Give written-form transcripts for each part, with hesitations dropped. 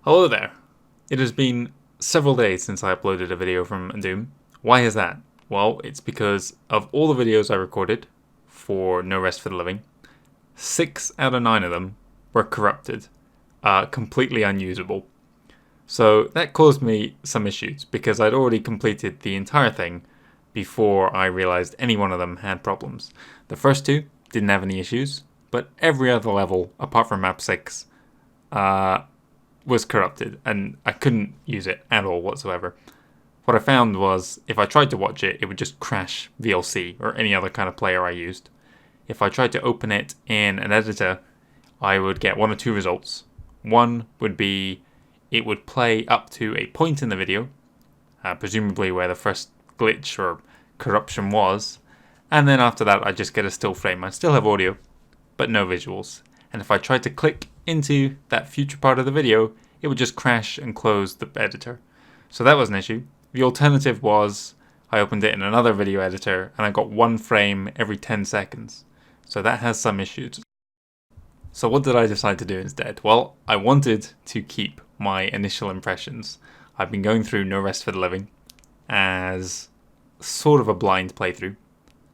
Hello there. It has been several days since I uploaded a video from Doom. Why is that? Well, it's because of all the videos I recorded for No Rest for the Living, 6 out of 9 of them were corrupted, completely unusable. So that caused me some issues because I'd already completed the entire thing before I realized any one of them had problems. The first two didn't have any issues, but every other level apart from map 6 was corrupted, and I couldn't use it at all whatsoever. What I found was if I tried to watch it, it would just crash VLC or any other kind of player I used. If I tried to open it in an editor, I would get one or two results. One would be it would play up to a point in the video, presumably where the first glitch or corruption was, and then after that I just get a still frame. I still have audio, but no visuals. And if I tried to click into that future part of the video, it would just crash and close the editor. So that was an issue. The alternative was I opened it in another video editor and I got one frame every 10 seconds. So that has some issues. So what did I decide to do instead? Well, I wanted to keep my initial impressions. I've been going through No Rest for the Living as sort of a blind playthrough,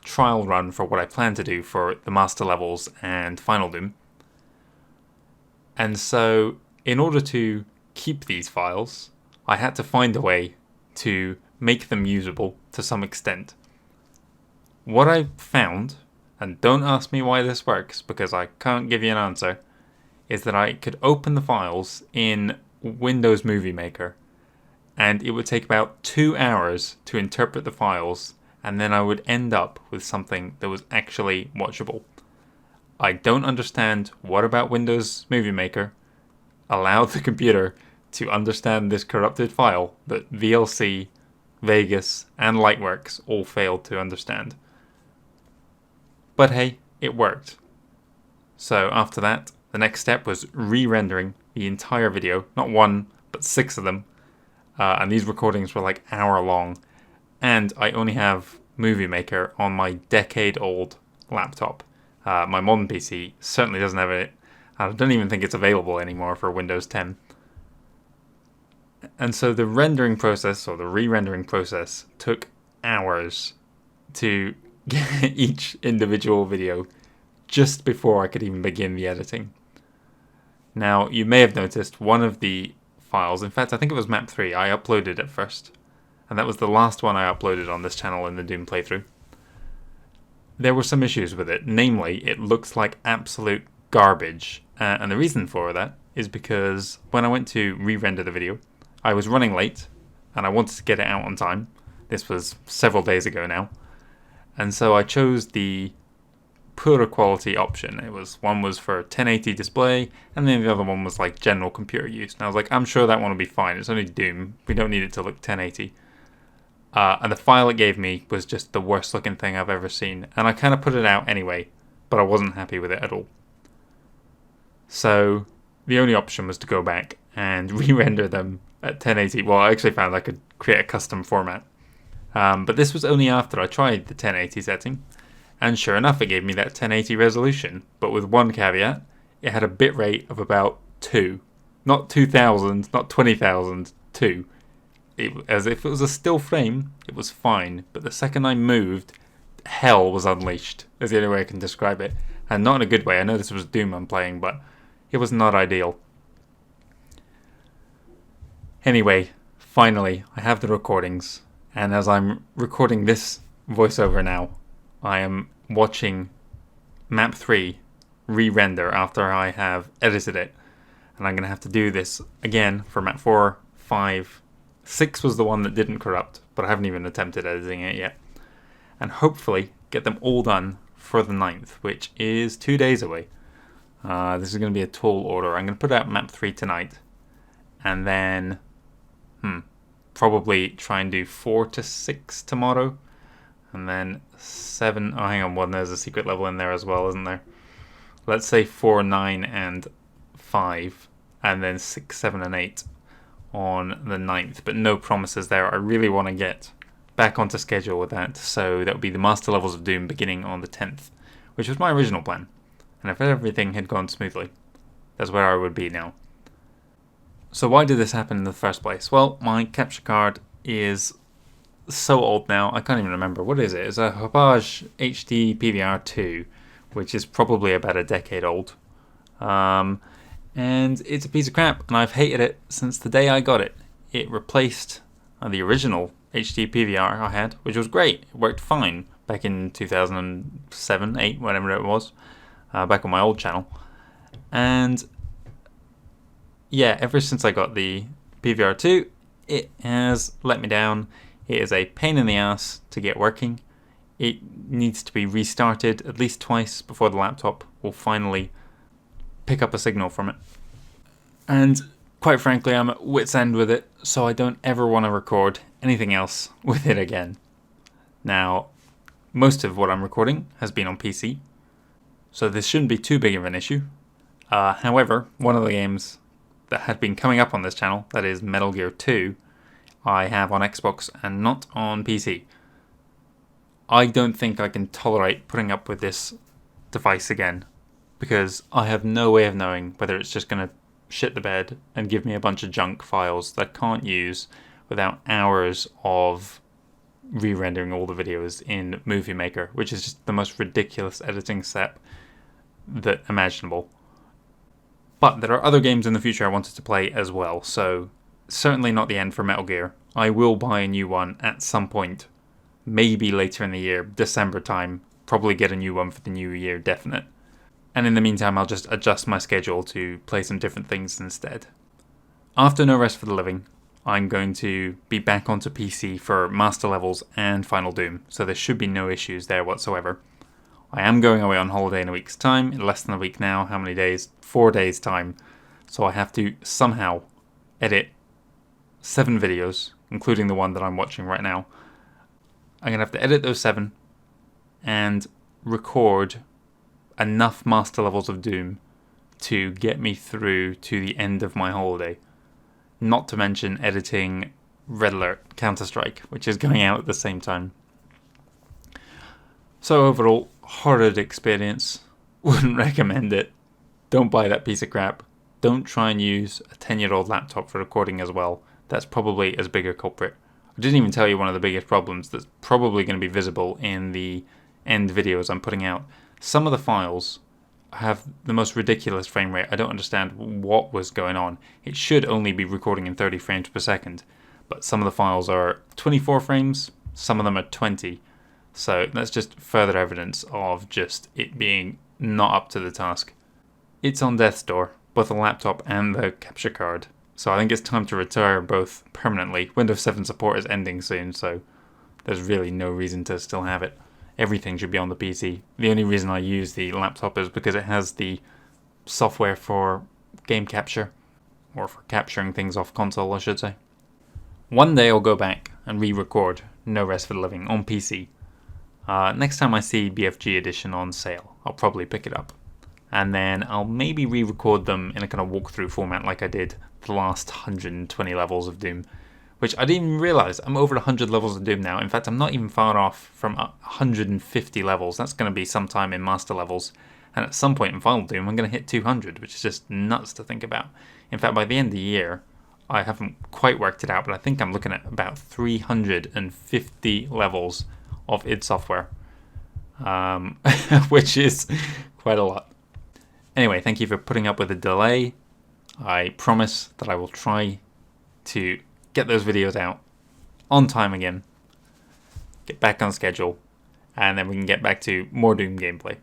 trial run for what I plan to do for the master levels and Final Doom. And so, in order to keep these files, I had to find a way to make them usable to some extent. What I found, and don't ask me why this works because I can't give you an answer, is that I could open the files in Windows Movie Maker, and it would take about 2 hours to interpret the files, and then I would end up with something that was actually watchable. I don't understand what about Windows Movie Maker allowed the computer to understand this corrupted file that VLC, Vegas, and Lightworks all failed to understand. But hey, it worked. So after that, the next step was re-rendering the entire video, not one, but 6 of them. And these recordings were like hour long. And I only have Movie Maker on my decade-old laptop. My modern PC certainly doesn't have it. I don't even think it's available anymore for Windows 10. And so the rendering process, or the re-rendering process, took hours to get each individual video just before I could even begin the editing. Now, you may have noticed one of the files, in fact I think it was map 3, I uploaded it first. And that was the last one I uploaded on this channel in the Doom playthrough. There were some issues with it, namely it looks like absolute garbage, and the reason for that is because when I went to re-render the video, I was running late and I wanted to get it out on time. This was several days ago now, and so I chose the poorer quality option. One was for 1080 display, and then the other one was like general computer use, and I was like, I'm sure that one will be fine, it's only Doom, we don't need it to look 1080. And the file it gave me was just the worst looking thing I've ever seen. And I kind of put it out anyway, but I wasn't happy with it at all. So the only option was to go back and re-render them at 1080. Well, I actually found I could create a custom format. But this was only after I tried the 1080 setting. And sure enough, it gave me that 1080 resolution. But with one caveat, it had a bitrate of about 2. Not 2000, not 20,000, 2. As if it was a still frame, it was fine, but the second I moved, hell was unleashed, is the only way I can describe it. And not in a good way. I know this was Doom I'm playing, but it was not ideal. Anyway, finally, I have the recordings, and as I'm recording this voiceover now, I am watching map 3 re-render after I have edited it. And I'm going to have to do this again for map 4, 5, 6 was the one that didn't corrupt, but I haven't even attempted editing it yet. And hopefully get them all done for the 9th, which is 2 days away. This is going to be a tall order. I'm going to put out map 3 tonight. And then probably try and do 4 to 6 tomorrow. And then 7... Oh, hang on. Well, there's a secret level in there as well, isn't there? Let's say 4, 9, and 5. And then 6, 7, and 8. On the 9th, but no promises there. I really want to get back onto schedule with that, so that would be the Master Levels of Doom beginning on the 10th, which was my original plan. And if everything had gone smoothly, that's where I would be now. So why did this happen in the first place? Well, my capture card is so old now, I can't even remember. What is it? It's a Hauppauge HD PVR2, which is probably about a decade old. And it's a piece of crap, and I've hated it since the day I got it. It replaced the original HD PVR I had, which was great. It worked fine back in 2007, 8, whatever it was, back on my old channel. And yeah, ever since I got the PVR2, it has let me down. It is a pain in the ass to get working. It needs to be restarted at least twice before the laptop will finally pick up a signal from it. And quite frankly, I'm at wit's end with it, so I don't ever want to record anything else with it again. Now, most of what I'm recording has been on PC, so this shouldn't be too big of an issue. However, one of the games that had been coming up on this channel, that is Metal Gear 2, I have on Xbox and not on PC. I don't think I can tolerate putting up with this device again, because I have no way of knowing whether it's just going to shit the bed and give me a bunch of junk files that I can't use without hours of re-rendering all the videos in Movie Maker, which is just the most ridiculous editing step that imaginable. But there are other games in the future I wanted to play as well, so certainly not the end for Metal Gear. I will buy a new one at some point, maybe later in the year, December time. Probably get a new one for the new year, definite. And in the meantime, I'll just adjust my schedule to play some different things instead. After No Rest for the Living, I'm going to be back onto PC for Master Levels and Final Doom, so there should be no issues there whatsoever. I am going away on holiday in a week's time, in less than a week now. How many days? 4 days time. So I have to somehow edit 7 videos, including the one that I'm watching right now. I'm going to have to edit those 7 and record enough Master Levels of Doom to get me through to the end of my holiday. Not to mention editing Red Alert Counter-Strike, which is going out at the same time. So overall, horrid experience. Wouldn't recommend it. Don't buy that piece of crap. Don't try and use a 10-year-old laptop for recording as well. That's probably as big a culprit. I didn't even tell you one of the biggest problems that's probably going to be visible in the end videos I'm putting out. Some of the files have the most ridiculous frame rate. I don't understand what was going on. It should only be recording in 30 frames per second, but some of the files are 24 frames, some of them are 20. So that's just further evidence of just it being not up to the task. It's on death's door, both the laptop and the capture card. So I think it's time to retire both permanently. Windows 7 support is ending soon, so there's really no reason to still have it. Everything should be on the PC. The only reason I use the laptop is because it has the software for game capture, or for capturing things off console, I should say. One day I'll go back and re-record No Rest for the Living on PC. Next time I see BFG Edition on sale, I'll probably pick it up. And then I'll maybe re-record them in a kind of walkthrough format like I did the last 120 levels of Doom. Which I didn't even realise, I'm over 100 levels of Doom now. In fact, I'm not even far off from 150 levels. That's going to be sometime in Master Levels. And at some point in Final Doom, I'm going to hit 200, which is just nuts to think about. In fact, by the end of the year, I haven't quite worked it out, but I think I'm looking at about 350 levels of id Software, which is quite a lot. Anyway, thank you for putting up with the delay. I promise that I will try to get those videos out on time again, get back on schedule, and then we can get back to more Doom gameplay.